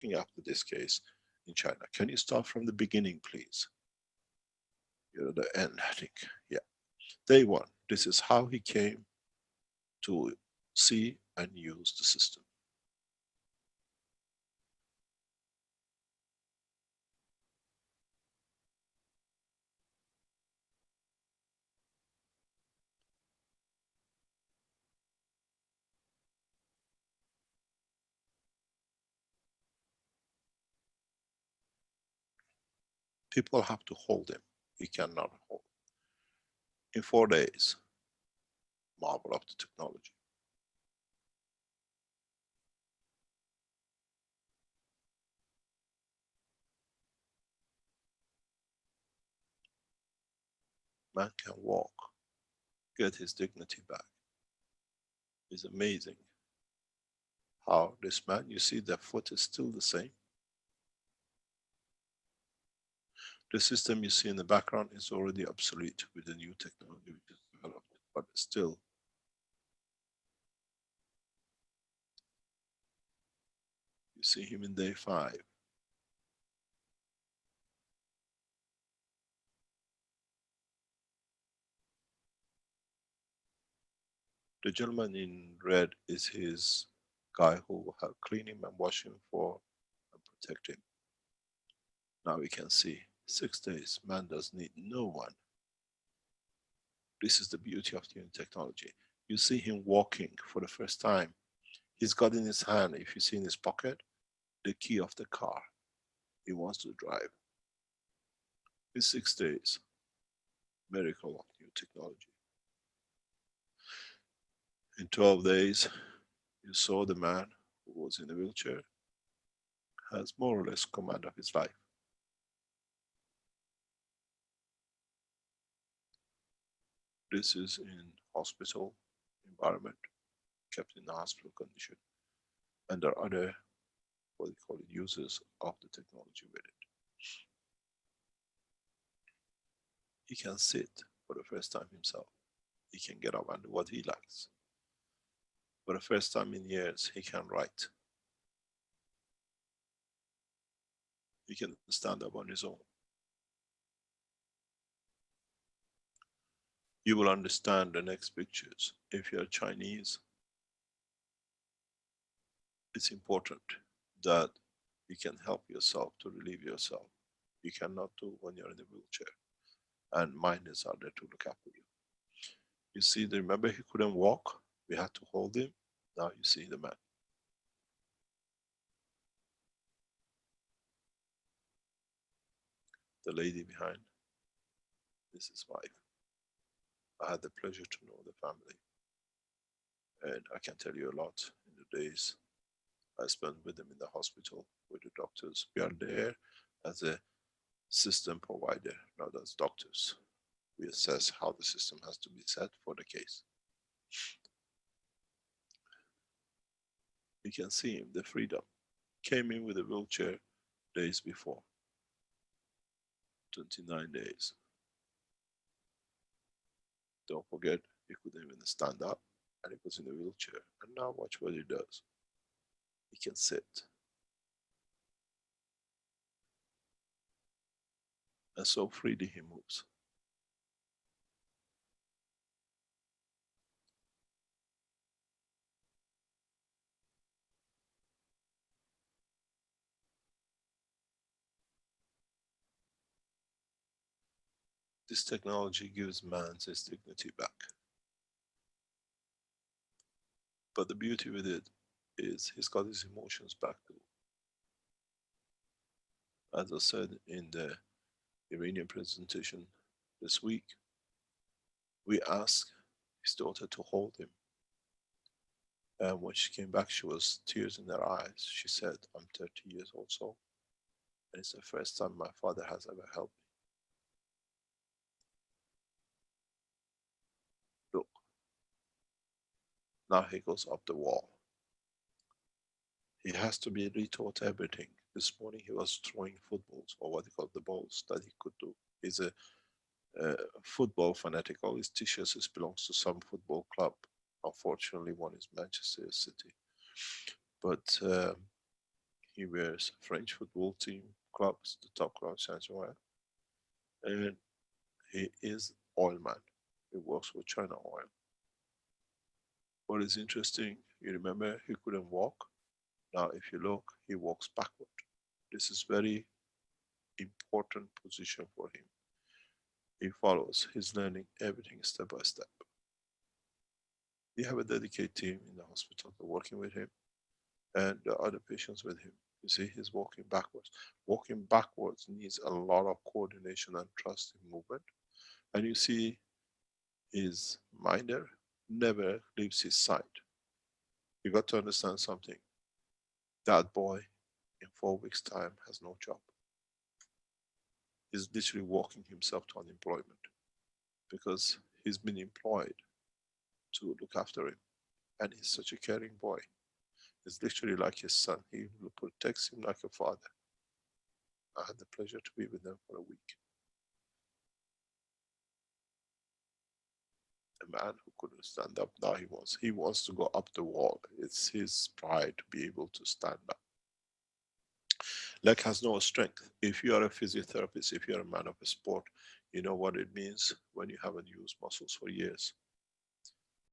looking after this case in China. Can you start from the beginning, please? You're the end, I think. Yeah. Day one. This is how he came to see and use the system. People have to hold him. He cannot hold. In 4 days, marvel of the technology. Man can walk, get his dignity back. It's amazing how this man, you see the foot is still the same. The system you see in the background is already obsolete with the new technology which is developed, but still, you see him in day 5. The gentleman in red is his guy who will help clean him and wash him for and protect him. Now we can see 6 days, man does need no one. This is the beauty of the new technology. You see him walking for the first time. He's got in his hand, if you see in his pocket, the key of the car he wants to drive. In 6 days, miracle of new technology. In 12 days, you saw the man who was in a wheelchair has more or less command of his life. This is in hospital environment, kept in the hospital condition. And there are other, what do you call it, users of the technology with it. He can sit for the first time himself. He can get up and do what he likes. For the first time in years, he can write. He can stand up on his own. You will understand the next pictures. If you're Chinese, it's important that you can help yourself to relieve yourself. You cannot do when you're in a wheelchair. And minders are there to look after you. You see, remember he couldn't walk? We had to hold him. Now you see the man. The lady behind, this is wife. I had the pleasure to know the family. And I can tell you a lot in the days I spent with them in the hospital, with the doctors. We are there as a system provider, not as doctors. We assess how the system has to be set for the case. You can see him, the freedom. Came in with a wheelchair days before, 29 days. Don't forget, he couldn't even stand up and he was in a wheelchair. And now watch what he does. He can sit. And so freely he moves. This technology gives man his dignity back. But the beauty with it is he's got his emotions back too. As I said in the Iranian presentation this week, we asked his daughter to hold him. And when she came back, she was tears in her eyes. She said, I'm 30 years old, so, and it's the first time my father has ever helped me. Look, now he goes up the wall. He has to be retaught everything. This morning he was throwing footballs, or what he called the balls that he could do. He's a football fanatic. All his t-shirts belongs to some football club. Unfortunately, one is Manchester City. But He wears French football team clubs, the top clubs and so on. And he is oil man. He works with China Oil. What is interesting, you remember he couldn't walk. Now if you look, he walks backward. This is very important position for him. He follows, he's learning everything step by step. We have a dedicated team in the hospital working with him and the other patients with him. You see, he's walking backwards. Walking backwards needs a lot of coordination and trust in movement. And you see, his minder never leaves his side. You got to understand something. That boy in 4 weeks' time has no job. He's literally walking himself to unemployment because he's been employed to look after him. And he's such a caring boy. He's literally like his son. He protects him like a father. I had the pleasure to be with them for a week. A man who couldn't stand up, now he wants to go up the wall. It's his pride to be able to stand up. Leg has no strength. If you are a physiotherapist, if you're a man of a sport, you know what it means when you haven't used muscles for years.